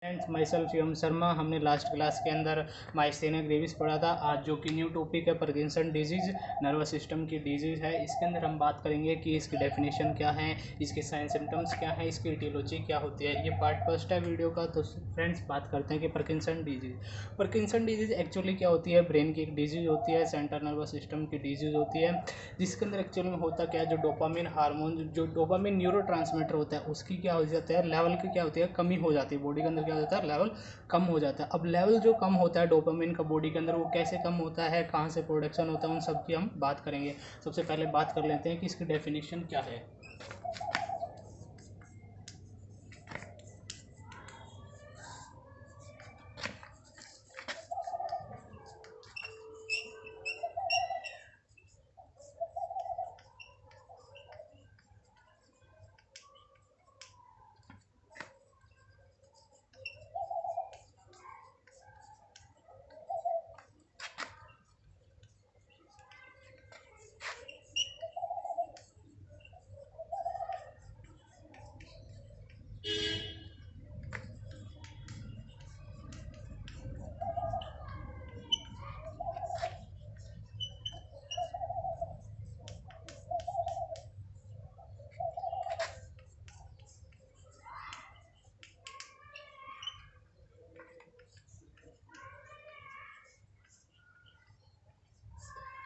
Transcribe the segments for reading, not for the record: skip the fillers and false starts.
Friends, my self Shivam Sharma. हमने last class के अंदर माइस्थेनिया ग्रेविस पढ़ा था। आज जो कि न्यू टॉपिक है पार्किंसन डिजीज़, नर्वस सिस्टम की डिजीज़ है। इसके अंदर हम बात करेंगे कि इसकी डेफिनेशन क्या है, इसके साइन सिम्टम्स क्या है, इसकी इटियोलॉजी क्या होती है। ये पार्ट फर्स्ट है वीडियो का। तो फ्रेंड्स बात करते हैं कि Parkinson disease. Parkinson disease actually क्या होती है? ब्रेन की एक डिजीज़ होती है, सेंट्रल नर्वस सिस्टम की डिजीज़ होती है, जिसके अंदर एक्चुअली में होता क्या है, जो डोपामिन हार्मोन, जो डोपामिन न्यूरोट्रांसमीटर होता है, उसकी क्या हो जाता है, लेवल की क्या होती है, कमी हो जाती है। बॉडी के अंदर क्या हो जाता है, लेवल कम हो जाता है। अब लेवल जो कम होता है डोपामिन का बॉडी के अंदर, वो कैसे कम होता है, कहाँ से प्रोडक्शन होता है, उन सब की हम बात करेंगे। सबसे पहले बात कर लेते हैं कि इसकी डेफिनेशन क्या है।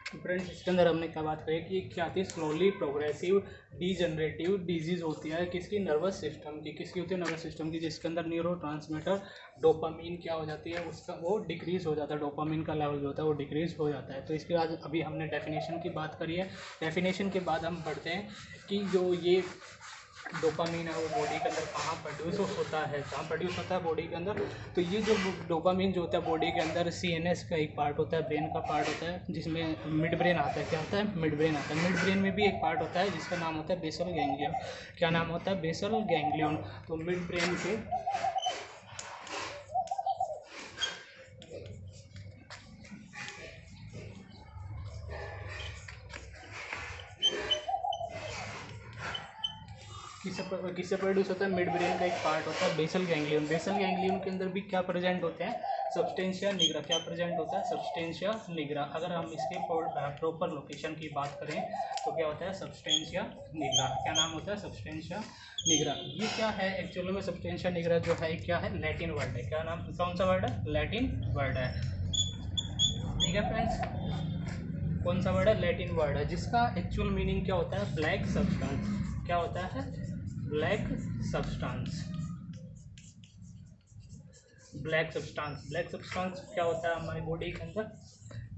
तो फ्रेंड्स इसके अंदर हमने क्या बात करी कि क्या थी, स्लोली प्रोग्रेसिव डीजनरेटिव डिजीज़ होती है किसकी, नर्वस सिस्टम की। किसकी होती है? नर्वस सिस्टम की, जिसके अंदर न्यूरो ट्रांसमीटर डोपामीन क्या हो जाती है, उसका वो डिक्रीज़ हो जाता है। डोपामीन का लेवल जो होता है वो डिक्रीज़ हो जाता है। तो इसके बाद अभी हमने डेफिनेशन की बात करी है। डेफिनेशन के बाद हम पढ़ते हैं कि जो ये डोपामीन है वो बॉडी के अंदर कहाँ प्रोड्यूस होता है, कहाँ प्रोड्यूस होता है बॉडी के अंदर। तो ये जो डोपामीन जो होता है बॉडी के अंदर, सीएनएस का एक पार्ट होता है, ब्रेन का पार्ट होता है, जिसमें मिड ब्रेन आता है। क्या होता है? मिड ब्रेन आता है। मिड ब्रेन में भी एक पार्ट होता है जिसका नाम होता है बेसल गैंग्लियन। क्या नाम होता है? Basal ganglion. तो मिड ब्रेन के किससे प्रोड्यूस होता है? मिड ब्रेन का एक पार्ट होता है बेसल गैंग्लियन। बेसल गैंग्लियन के अंदर भी क्या प्रेजेंट होते हैं? Substantia nigra. क्या प्रेजेंट होता है? Substantia nigra. अगर हम इसके प्रॉपर लोकेशन की बात करें तो क्या होता है? Substantia nigra. क्या नाम होता है? Substantia nigra. ये क्या है एक्चुअली में? सब्सटेंशिया निग्रा जो है क्या है? लैटिन वर्ड है। क्या नाम, कौन सा वर्ड है? लैटिन वर्ड है। ठीक है फ्रेंड्स, कौन सा वर्ड है? लैटिन वर्ड है, जिसका एक्चुअल मीनिंग क्या होता है? Black substance. क्या होता है? Black substance. Black substance. Black substance क्या होता है हमारी बॉडी के अंदर?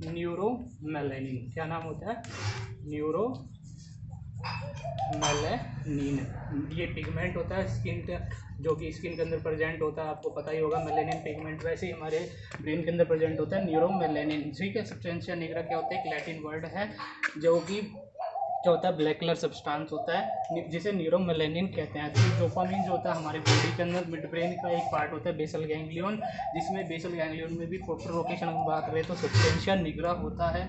न्यूरोमेलेनिन। क्या नाम होता है? न्यूरोमेलेनिन। ये पिगमेंट होता है स्किन का, जो कि स्किन के अंदर प्रेजेंट होता है। आपको पता ही होगा मेलेनिन पिगमेंट, वैसे ही हमारे ब्रेन के अंदर प्रेजेंट होता है न्यूरोमेलेनिन। ठीक है। सब्सटेंशिया निग्रा क्या होता है? एक लैटिन वर्ड है, जो कि क्या होता है? ब्लैक कलर सब्सटेंस होता है, जिसे न्यूरोमेलेनिन कहते हैं। तो डोपामिन जो होता है हमारे बॉडी के अंदर, मिड ब्रेन का एक पार्ट होता है बेसल गैंग्लियन, जिसमें बेसल गैंग्लियन में भी प्रॉपर लोकेशन की बात करें तो सब्सटेंशिया निग्रा होता है,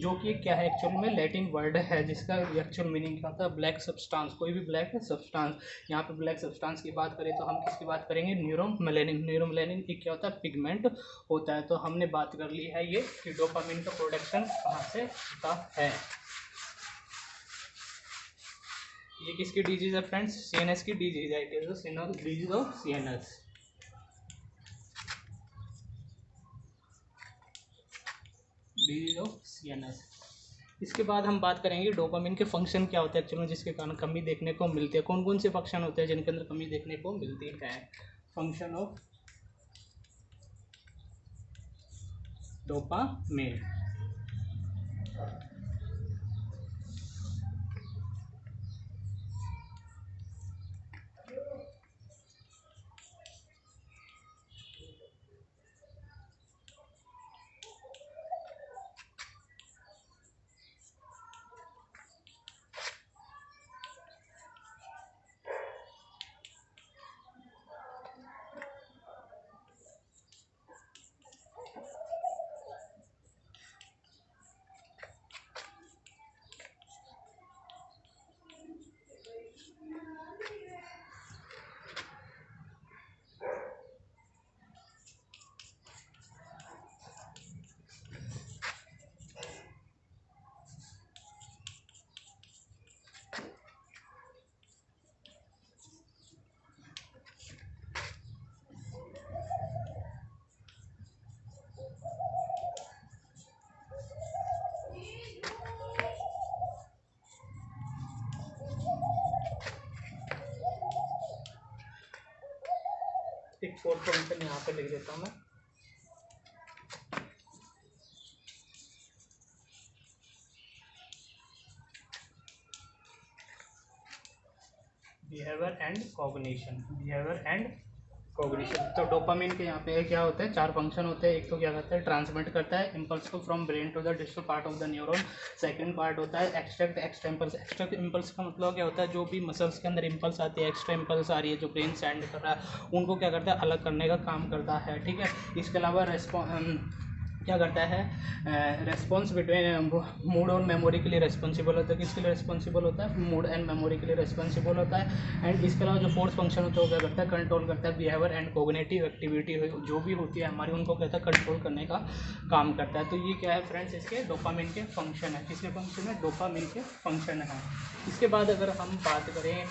जो कि क्या है एक्चुअल में? लैटिन वर्ड है, जिसका एक्चुअल मीनिंग क्या होता है? Black substance. कोई भी ब्लैक सब्सटेंस। यहाँ पे ब्लैक सब्सटेंस की बात करें तो हम किसकी बात करेंगे? न्यूरोमेलेनिन। न्यूरोमेलेनिन एक क्या होता है? पिगमेंट होता है। तो हमने बात कर ली है ये कि डोपामिन का प्रोडक्शन कहाँ से होता है। ये किसकी डिजीज है फ्रेंड्स? सीएनएस की डिजीज है। It is disease of CNS. Disease of CNS. इसके बाद हम बात करेंगे डोपामिन के फंक्शन क्या होते हैं एक्चुअली, जिसके कारण कमी देखने को मिलती है। कौन कौन से फंक्शन होते हैं जिनके अंदर कमी देखने को मिलती है? Function of dopamine. एक फोर्थ फंक्शन यहाँ पे लिख देता हूँ मैं। Behaviour and cognition. तो डोपामिन के यहाँ पे क्या होता है, 4 फंक्शन होते हैं। एक तो क्या करता है, ट्रांसमिट करता है इम्पल्स को from brain to the distal part of the neuron. Second part होता है एक्सट्रा इम्पल्स। एक्स्ट्रा इम्पल्स का मतलब क्या होता है, जो भी मसल्स के अंदर इम्पल्स आती है, एक्स्ट्रा इम्पल्स आ रही है जो ब्रेन सेंड कर रहा है, उनको क्या करता है, अलग करने का काम करता है, ठीक है। इसके अलावा क्या करता है, रेस्पॉन्स बिटवीन मूड और मेमोरी के लिए रेस्पॉन्सिबल होता है। किसके लिए रेस्पॉन्सिबल होता है, मूड एंड मेमोरी के लिए रेस्पॉन्सिबल होता है। एंड इसके अलावा जो फोर्थ फंक्शन होता है वो क्या करता है, कंट्रोल करता है। बिहेवियर एंड कोग्निटिव एक्टिविटी जो भी होती है हमारी, उनको कहता है कंट्रोल करने का काम करता है। तो ये क्या है फ्रेंड्स, इसके डोपामिन के फंक्शन है। किसके फंक्शन है, डोपामिन के फंक्शन है। इसके बाद अगर हम बात करें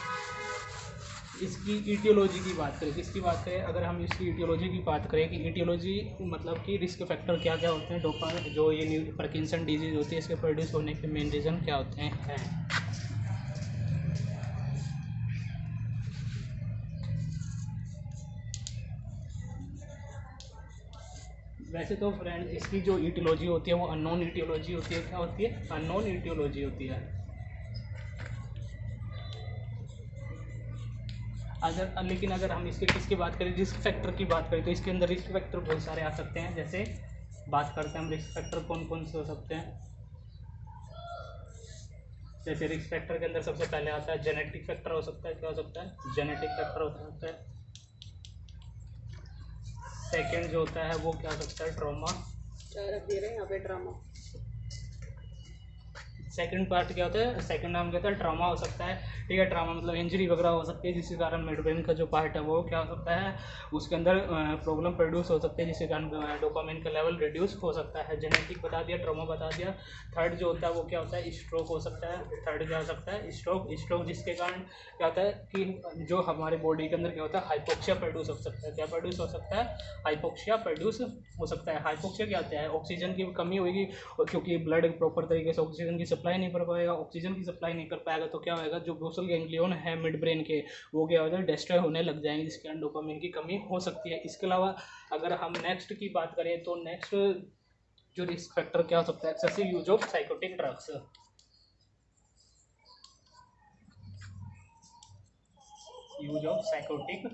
इसकी ईटियोलॉजी की बात करें, किसकी बात करें, अगर हम इसकी ईटियोलॉजी की बात करें कि ईटियोलॉजी मतलब कि रिस्क फैक्टर क्या क्या होते हैं, डोपामिन जो ये पार्किंसन डिजीज़ होती है, इसके प्रोड्यूस होने के मेन रीज़न क्या होते हैं। वैसे तो फ्रेंड इसकी जो ईटियोलॉजी होती है वो अननोन ईटियोलॉजी होती है। क्या होती है, अननोन ईटियोलॉजी होती है। लेकिन अगर हम इसके किसकी बात करें, रिस्क फैक्टर की बात करें, तो इसके अंदर रिस्क फैक्टर बहुत सारे आ सकते हैं। जैसे बात करते हैं हम रिस्क फैक्टर कौन कौन से हो सकते हैं। जैसे रिस्क फैक्टर के अंदर सबसे पहले आता है जेनेटिक फैक्टर हो सकता है। क्या हो सकता है, जेनेटिक फैक्टर हो सकता है। सेकेंड जो होता है वो क्या हो सकता है, ट्रॉमा। यहाँ पे ट्रॉमा सेकंड पार्ट क्या होता है, सेकंड नाम क्या होता है, ट्रॉमा हो सकता है, ठीक है। ट्रॉमा मतलब इंजरी वगैरह हो सकती है, जिसके कारण मिड ब्रेन का जो पार्ट है वो क्या हो सकता है, उसके अंदर प्रॉब्लम प्रोड्यूस हो सकती है, जिसके कारण डोपामिन का लेवल रिड्यूस हो सकता है। जेनेटिक बता दिया, ट्रॉमा बता दिया। थर्ड जो होता है वो क्या होता है, स्ट्रोक हो सकता है। थर्ड क्या हो सकता है, स्ट्रोक जिसके कारण क्या होता है कि जो हमारे बॉडी के अंदर क्या होता है, हाइपोक्सिया प्रोड्यूस हो सकता है। क्या प्रोड्यूस हो सकता है, हाइपोक्सिया प्रोड्यूस हो सकता है। हाइपोक्सिया क्या होता है, ऑक्सीजन की कमी होगी, क्योंकि ब्लड प्रॉपर तरीके से ऑक्सीजन की सप्लाई नहीं कर पाएगा। ऑक्सीजन की सप्लाई नहीं कर पाएगा तो क्या होगा, जो बेसल गैंग्लियन है मिड ब्रेन के, वो क्या होगा, डिस्ट्रॉय होने लग जाएंगे, जिसके कारण डोपामिन की कमी हो सकती है। इसके अलावा अगर हम नेक्स्ट की बात करें तो नेक्स्ट जो रिस्क फैक्टर क्या हो सकता है, excessive use of psychotic drugs. Use of psychotic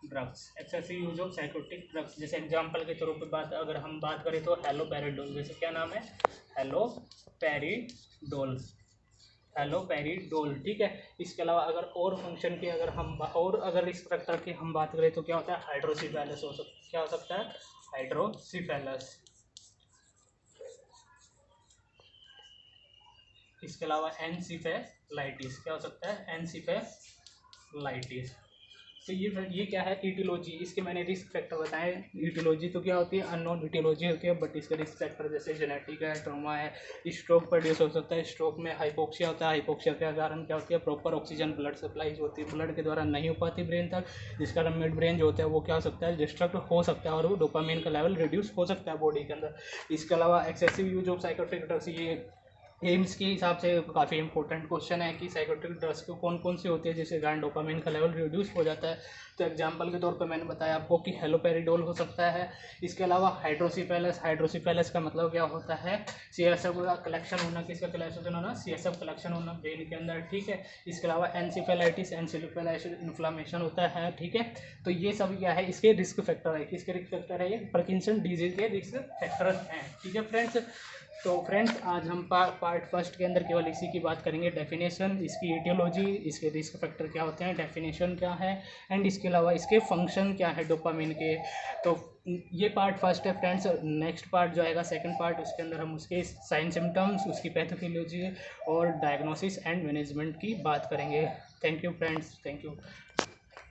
drugs, excessive use of psychotic drugs. जैसे एग्जांपल के तौर पे अगर हम बात करें तो हेलोपेरिडोल। जैसे क्या नाम है, हेलोपेरिडोल, ठीक है। इसके अलावा अगर और फंक्शन की अगर रिस्क फैक्टर की हम बात करें तो क्या होता है, हाइड्रोसिफेलस हो सकता है। क्या हो सकता है, हाइड्रोसिफेलस। इसके अलावा एनसीफेलाइटिस। क्या हो सकता है, एनसीफेलाइटिस। तो ये क्या है, ईटियोलॉजी। इसके मैंने रिस्क फैक्टर बताए। ईटियोलॉजी तो क्या होती है, अननोन ईटियोलॉजी होती है, बट इसका रिस्क फैक्टर जैसे जेनेटिक है, ट्रॉमा है, स्ट्रोक प्रोड्यूस हो सकता है। स्ट्रोक में हाइपोक्सिया होता है। हाइपोक्सिया के कारण क्या होती है, प्रॉपर ऑक्सीजन ब्लड सप्लाई जो होती है ब्लड के द्वारा नहीं हो पाती ब्रेन तक, जिस कारण मिड ब्रेन जो होता है वो क्या हो सकता है, डिस्ट्रक्ट हो सकता है, और वो डोपामिन का लेवल रिड्यूस हो सकता है बॉडी के अंदर। इसके अलावा एक्सेसिव यूज ऑफ साइकोट्रिक ड्रग्स, ये एम्स के हिसाब से काफ़ी इंपॉर्टेंट क्वेश्चन है कि साइकोट्रिक ड्रग्स को कौन कौन सी होती है जिसके कारण डोपामिन का लेवल रिड्यूस हो जाता है। तो एग्जांपल के तौर पे मैंने बताया आपको कि हेलोपेरिडोल हो सकता है। इसके अलावा हाइड्रोसिफेलस का मतलब क्या होता है, सीएसएफ का कलेक्शन होना। किसका कलेक्शन होना, सीएसएफ कलेक्शन होना ब्रेन के अंदर, ठीक है। इसके अलावा एनसीफेलाइटिस इन्फ्लामेशन होता है, ठीक है। तो ये सब क्या है, इसके रिस्क फैक्टर है। किसके रिस्क फैक्टर है, ये पार्किंसन डिजीज के रिस्क फैक्टर हैं, ठीक है फ्रेंड्स। तो फ्रेंड्स आज हम पार्ट फर्स्ट के अंदर केवल इसी की बात करेंगे, डेफिनेशन, इसकी ईटियोलॉजी, इसके रिस्क फैक्टर क्या होते हैं, डेफिनेशन क्या है, एंड इसके अलावा इसके फंक्शन क्या है डोपामिन के। तो ये पार्ट फर्स्ट है फ्रेंड्स। नेक्स्ट पार्ट जो आएगा सेकंड पार्ट, उसके अंदर हम उसके साइन सिम्टम्स, उसकी पैथोफिजियोलॉजी और डायग्नोसिस एंड मैनेजमेंट की बात करेंगे। Thank you friends, thank you.